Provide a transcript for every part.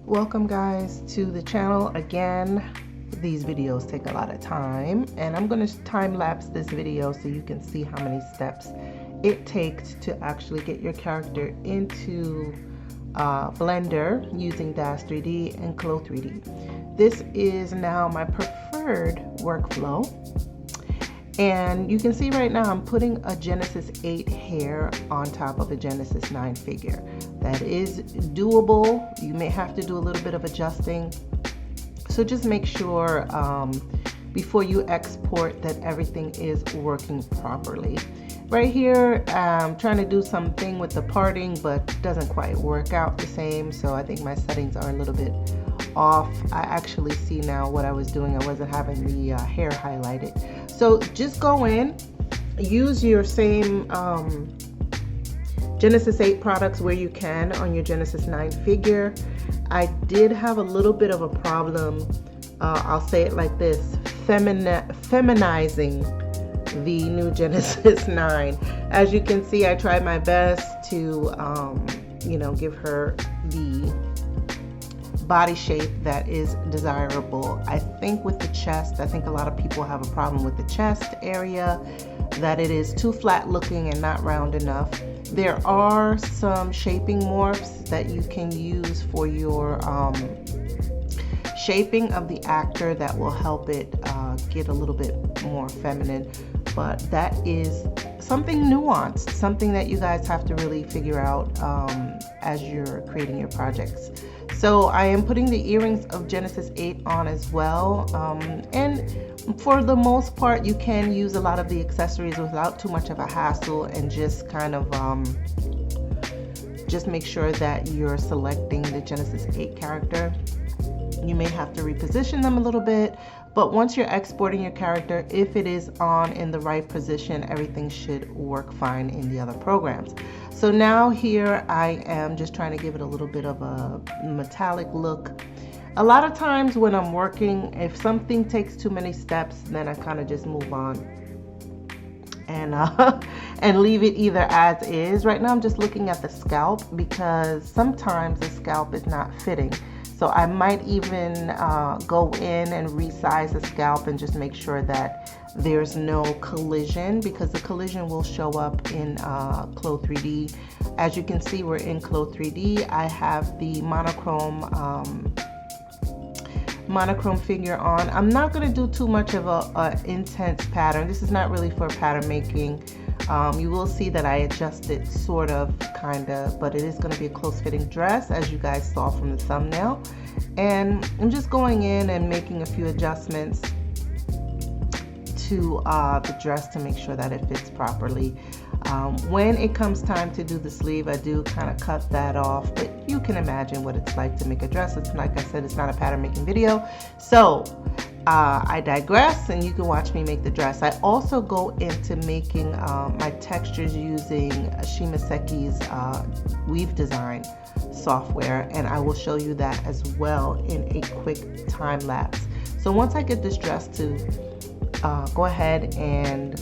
Welcome guys to the channel again. These videos take a lot of time and I'm going to time lapse this video so you can see how many steps it takes to actually get your character into Blender using DAZ3D and CLO3D. This is now my preferred workflow, and you can see right now I'm putting a Genesis 8 hair on top of a Genesis 9 figure. That is doable. You may have to do a little bit of adjusting, so just make sure before you export that everything is working properly. Right here, I'm trying to do something with the parting, but doesn't quite work out the same, so I think my settings are a little bit off. I actually see now what I was doing. I wasn't having the hair highlighted. So just go in, use your same Genesis 8 products where you can on your Genesis 9 figure. I did have a little bit of a problem, I'll say it like this, feminizing the new Genesis 9. As you can see, I tried my best to give her the body shape that is desirable. I think with the chest, I think a lot of people have a problem with the chest area, that it is too flat looking and not round enough. There are some shaping morphs that you can use for your shaping of the actor that will help it get a little bit more feminine, but that is something nuanced, something that you guys have to really figure out as you're creating your projects. So I am putting the earrings of Genesis 8 on as well, and for the most part you can use a lot of the accessories without too much of a hassle, and just kind of just make sure that you're selecting the Genesis 8 character. You may have to reposition them a little bit, but once you're exporting your character, if it is on in the right position, everything should work fine in the other programs. So now here I am just trying to give it a little bit of a metallic look. A lot of times when I'm working, if something takes too many steps, then I kind of just move on and leave it either as is. Right now I'm just looking at the scalp because sometimes the scalp is not fitting. So I might even go in and resize the scalp and just make sure that there's no collision, because the collision will show up in CLO3D. As you can see, we're in CLO3D. I have the monochrome figure on. I'm not going to do too much of a intense pattern. This is not really for pattern making. You will see that I adjusted sort of, kind of, but it is going to be a close fitting dress, as you guys saw from the thumbnail. And I'm just going in and making a few adjustments to the dress to make sure that it fits properly. When it comes time to do the sleeve, I do kind of cut that off, but you can imagine what it's like to make a dress. It's, like I said, it's not a pattern making video. So I digress, and you can watch me make the dress. I also go into making my textures using Shimaseki's weave design software, and I will show you that as well in a quick time lapse. So once I get this dress to go ahead and,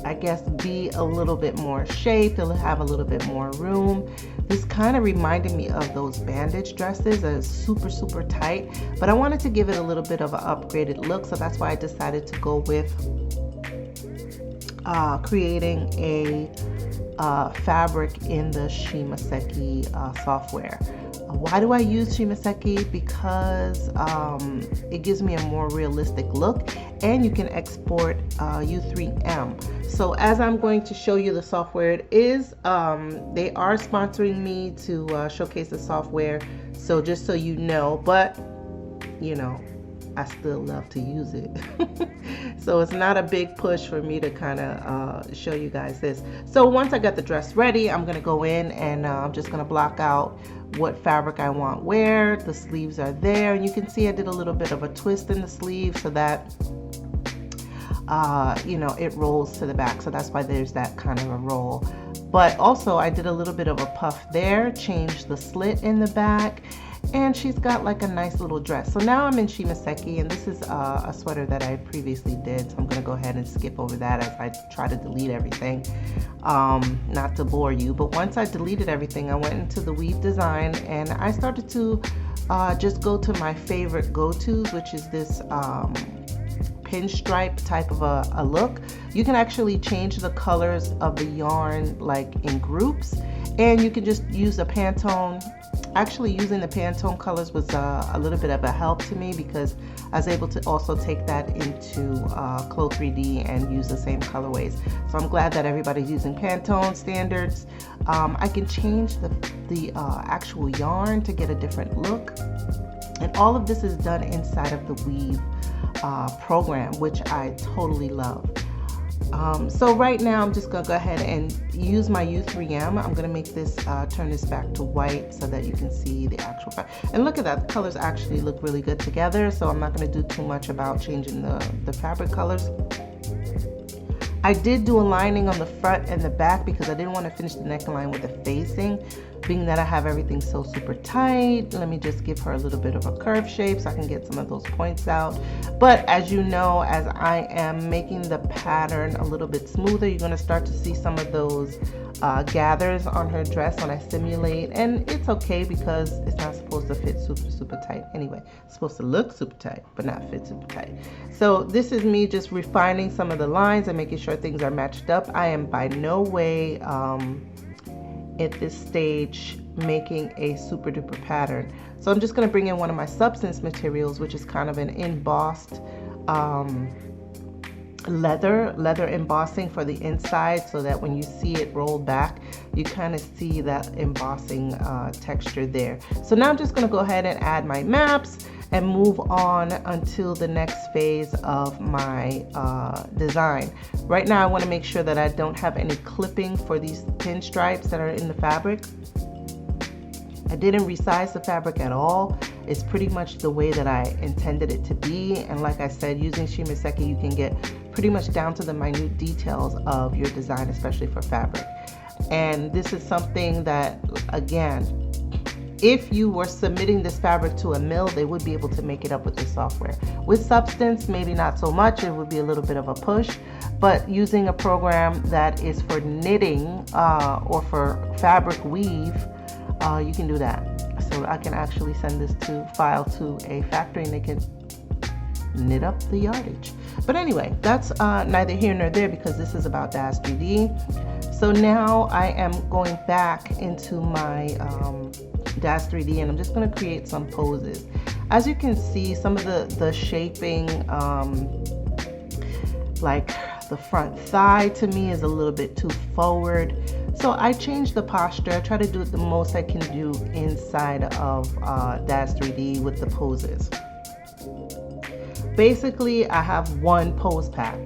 I guess, be a little bit more shaped, it'll have a little bit more room. This kind of reminded me of those bandage dresses that are super tight, but I wanted to give it a little bit of an upgraded look, so that's why I decided to go with creating a fabric in the Shimaseki software. Why do I use Shimaseki? Because it gives me a more realistic look, and you can export U3M. So as I'm going to show you the software it is, they are sponsoring me to showcase the software, so just so you know, but you know, I still love to use it. So it's not a big push for me to kind of show you guys this. So once I got the dress ready, I'm going to go in and I'm just going to block out what fabric I want where. The sleeves are there, and you can see I did a little bit of a twist in the sleeve so that it rolls to the back, so that's why there's that kind of a roll. But also I did a little bit of a puff there, changed the slit in the back, and she's got like a nice little dress. So now I'm in Shimaseki, and this is a sweater that I previously did, so I'm gonna go ahead and skip over that as I try to delete everything, not to bore you. But once I deleted everything, I went into the weave design and I started to just go to my favorite go-tos, which is this pinstripe type of a look. You can actually change the colors of the yarn like in groups, and you can just use a Pantone. Actually, using the Pantone colors was a little bit of a help to me, because I was able to also take that into CLO3D and use the same colorways. So I'm glad that everybody's using Pantone standards. I can change the actual yarn to get a different look, and all of this is done inside of the weave program, which I totally love. So right now I'm just gonna go ahead and use my U3M. I'm gonna make this turn this back to white so that you can see the actual fabric. And look at that, the colors actually look really good together, so I'm not gonna do too much about changing the fabric colors. I did do a lining on the front and the back because I didn't want to finish the neckline with the facing, being that I have everything so super tight. Let me just give her a little bit of a curve shape so I can get some of those points out. But as you know, as I am making the pattern a little bit smoother, you're going to start to see some of those gathers on her dress when I simulate, and it's okay because it's not supposed to fit super tight anyway. It's supposed to look super tight but not fit super tight. So this is me just refining some of the lines and making sure things are matched up. I am by no way at this stage making a super duper pattern. So I'm just going to bring in one of my substance materials, which is kind of an embossed leather embossing for the inside, so that when you see it rolled back, you kind of see that embossing texture there. So now I'm just going to go ahead and add my maps and move on until the next phase of my design. Right now I want to make sure that I don't have any clipping for these pinstripes that are in the fabric. I didn't resize the fabric at all. It's pretty much the way that I intended it to be, and like I said, using Shimaseki you can get pretty much down to the minute details of your design, especially for fabric. And this is something that, again, if you were submitting this fabric to a mill, they would be able to make it up with the software. With Substance, maybe not so much, it would be a little bit of a push, but using a program that is for knitting or for fabric weave, you can do that. So I can actually send this file to a factory and they can knit up the yardage. But anyway, that's neither here nor there because this is about DAZ3D. So now I am going back into my DAZ3D and I'm just going to create some poses. As you can see, some of the shaping, like the front thigh to me is a little bit too forward. So I changed the posture. I try to do it the most I can do inside of DAZ3D with the poses. Basically, I have one pose pack.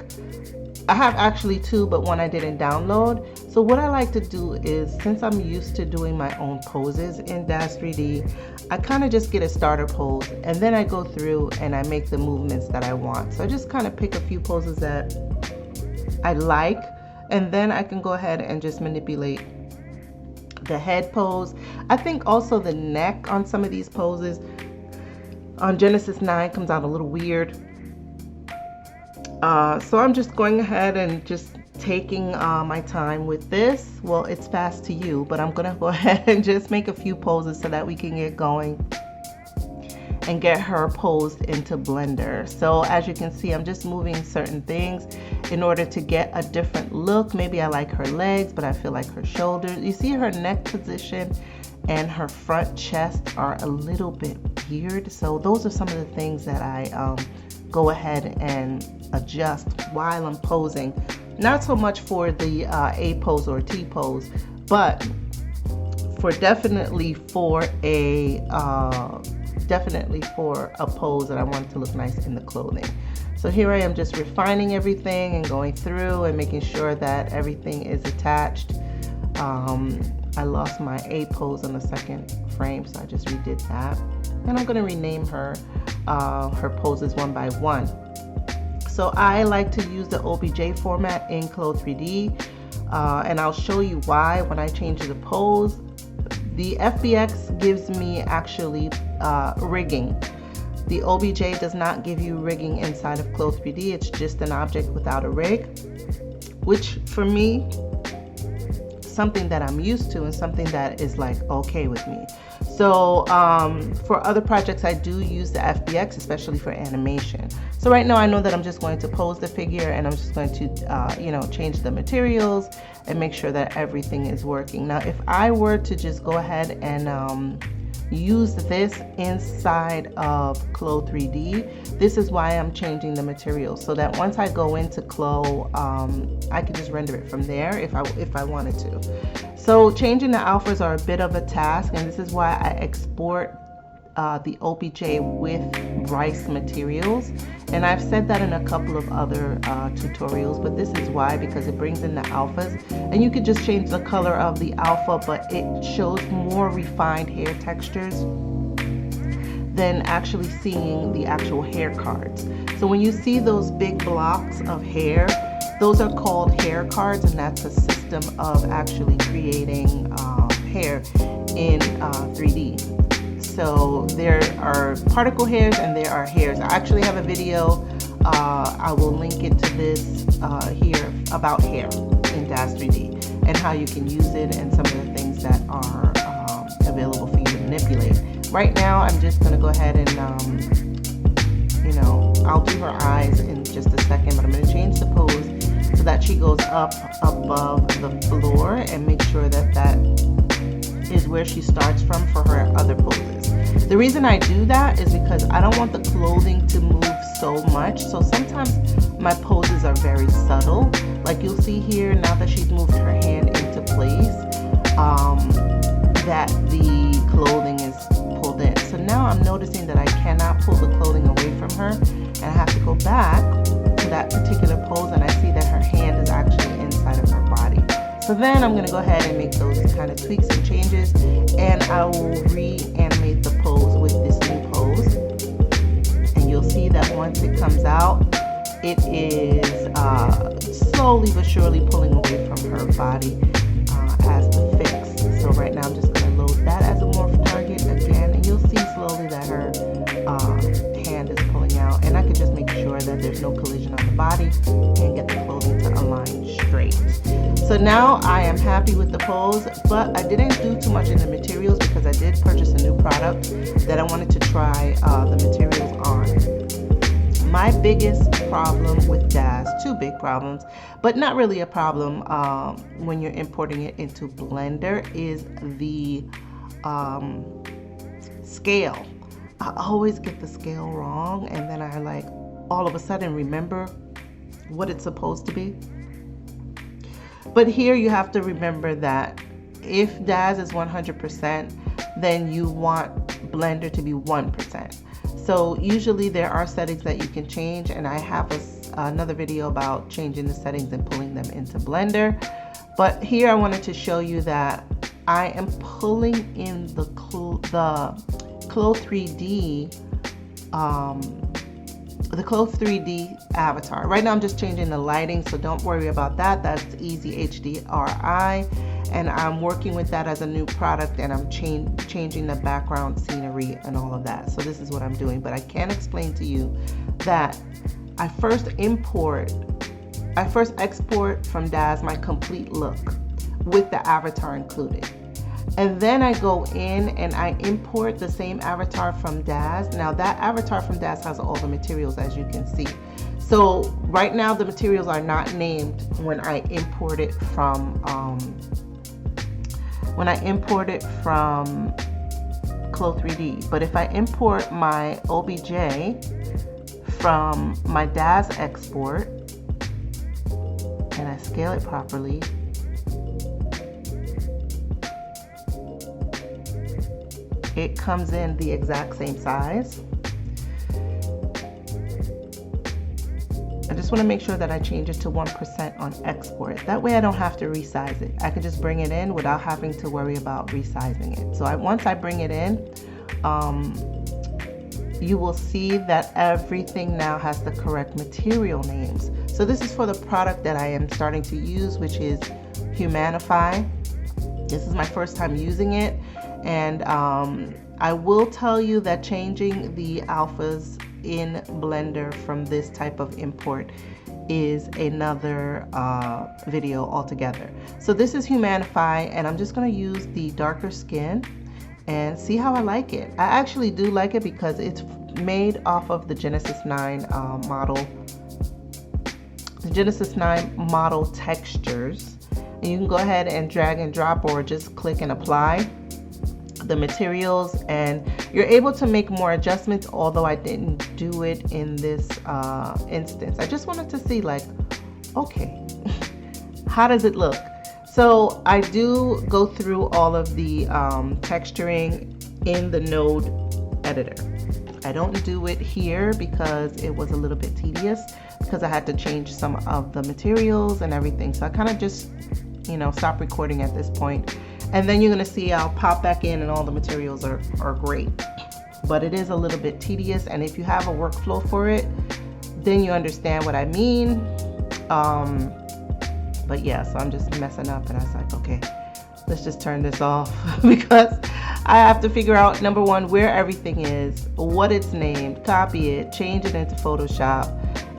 I have actually two, but one I didn't download. So what I like to do is, since I'm used to doing my own poses in DAZ3D, I kind of just get a starter pose and then I go through and I make the movements that I want. So I just kind of pick a few poses that I like, and then I can go ahead and just manipulate the head pose. I think also the neck on some of these poses on Genesis 9 comes out a little weird. So I'm just going ahead and just taking my time with this. Well, it's fast to you, but I'm gonna go ahead and just make a few poses so that we can get going and get her posed into Blender. So as you can see, I'm just moving certain things in order to get a different look. Maybe I like her legs, but I feel like her shoulders. You see her neck position and her front chest are a little bit weird. So those are some of the things that I go ahead and adjust while I'm posing. Not so much for the A pose or T pose, but for definitely for a pose that I want to look nice in the clothing. So here I am just refining everything and going through and making sure that everything is attached. I lost my A pose on the second frame, so I just redid that. And I'm going to rename her poses one by one. So I like to use the OBJ format in CLO3D, and I'll show you why when I change the pose. The FBX gives me actually rigging. The OBJ does not give you rigging inside of CLO3D. It's just an object without a rig, which for me, something that I'm used to and something that is like okay with me. So for other projects, I do use the FBX, especially for animation. So right now I know that I'm just going to pose the figure, and I'm just going to, you know, change the materials and make sure that everything is working. Now, if I were to just go ahead and use this inside of CLO3D, this is why I'm changing the materials, so that once I go into CLO, I can just render it from there if I wanted to. So changing the alphas are a bit of a task, and this is why I export the OBJ with rice materials. And I've said that in a couple of other tutorials, but this is why, because it brings in the alphas, and you could just change the color of the alpha, but it shows more refined hair textures than actually seeing the actual hair cards. So when you see those big blocks of hair, those are called hair cards, and that's a system of actually creating hair in 3D. So there are particle hairs and there are hairs. I actually have a video, I will link it to this here, about hair in DAZ3D and how you can use it and some of the things that are available for you to manipulate. Right now I'm just going to go ahead and, you know, I'll do her eyes in just a second, but I'm going to change the pose so that she goes up above the floor and make sure that that is where she starts from for her other poses. The reason I do that is because I don't want the clothing to move so much. So sometimes my poses are very subtle. Like you'll see here, now that she's moved her hand into place, that the clothing is pulled in. So now I'm noticing that I cannot pull the clothing away from her, and I have to go back to that particular pose, and I see that her hand is actually inside of her body. So then I'm going to go ahead and make those kind of tweaks and changes, and I will reanimate the pose with this new pose. And you'll see that once it comes out, it is slowly but surely pulling away from her body as the fix. So right now I'm just going to load that as a morph target again, and you'll see slowly that her hand is pulling out, and I can just make sure that there's no collision on the body and get the clothing to align straight. So now I am happy with the pose, but I didn't do too much in the materials because I did purchase a new product that I wanted to try the materials on. My biggest problem with DAZ, two big problems, but not really a problem when you're importing it into Blender, is the scale. I always get the scale wrong, and then I like all of a sudden remember what it's supposed to be. But here you have to remember that if DAZ is 100%, then you want Blender to be 1%. So usually there are settings that you can change, and I have another video about changing the settings and pulling them into Blender. But here I wanted to show you that I am pulling in the CLO3D the CLO3D avatar. Right now I'm just changing the lighting, so don't worry about that. That's easy HDRI, and I'm working with that as a new product, and I'm changing the background scenery and all of that. So this is what I'm doing, but I can explain to you that I first export from DAZ my complete look with the avatar included. And then I go in and I import the same avatar from DAZ. Now that avatar from DAZ has all the materials, as you can see. So right now the materials are not named when I import it from CLO3D. But if I import my OBJ from my DAZ export and I scale it properly, it comes in the exact same size. I just want to make sure that I change it to 1% on export. That way I don't have to resize it. I can just bring it in without having to worry about resizing it. So once I bring it in, you will see that everything now has the correct material names. So this is for the product that I am starting to use, which is Humanify. This is my first time using it, And I will tell you that changing the alphas in Blender from this type of import is another video altogether. So this is Humanify, and I'm just going to use the darker skin and see how I like it. I actually do like it because it's made off of the Genesis 9 model. The Genesis 9 model textures. And you can go ahead and drag and drop or just click and apply the materials, and you're able to make more adjustments, although I didn't do it in this instance. I just wanted to see, like, okay, how does it look? So I do go through all of the texturing in the node editor. I don't do it here because it was a little bit tedious, because I had to change some of the materials and everything. So I kind of just, you know, stop recording at this point. And then you're going to see I'll pop back in and all the materials are great. But it is a little bit tedious, and if you have a workflow for it, then you understand what I mean. But yeah, so I'm just messing up, and I was like, okay, let's just turn this off because I have to figure out, number one, where everything is, what it's named, copy it, change it into Photoshop,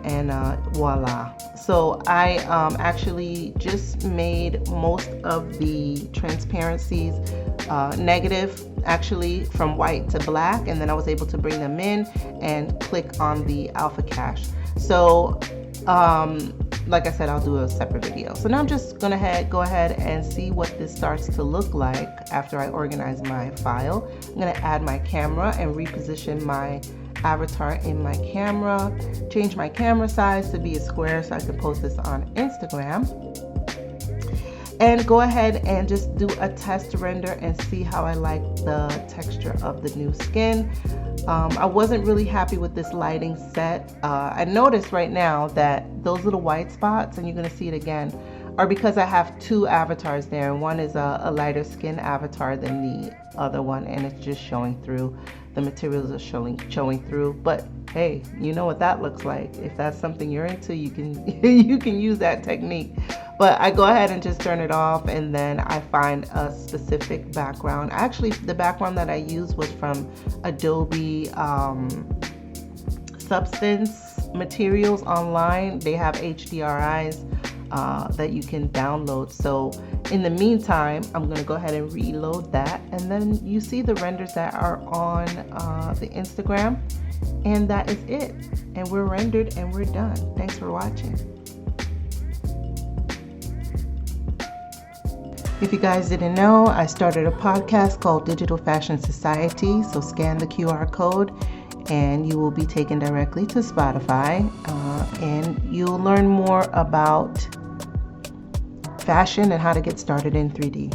and voila. So I actually just made most of the transparencies negative, actually from white to black, and then I was able to bring them in and click on the alpha cache. So like I said, I'll do a separate video. So now I'm just gonna go ahead and see what this starts to look like after I organize my file. I'm gonna add my camera and reposition my avatar in my camera, change my camera size to be a square so I can post this on Instagram, and go ahead and just do a test render and see how I like the texture of the new skin. I wasn't really happy with this lighting set. I noticed right now that those little white spots, and you're going to see it again, are because I have two avatars there, and one is a lighter skin avatar than the other one, and it's just showing through. The materials are showing through. But hey, you know what that looks like. If that's something you're into, you can you can use that technique. But I go ahead and just turn it off, and then I find a specific background. Actually, the background that I used was from Adobe Substance Materials online. They have HDRIs that you can download. So in the meantime, I'm going to go ahead and reload that, and then you see the renders that are on the Instagram, and that is it. And we're rendered and we're done. Thanks for watching. If you guys didn't know, I started a podcast called Digital Fashion Society. So scan the QR code and you will be taken directly to Spotify, and you'll learn more about fashion and how to get started in 3D.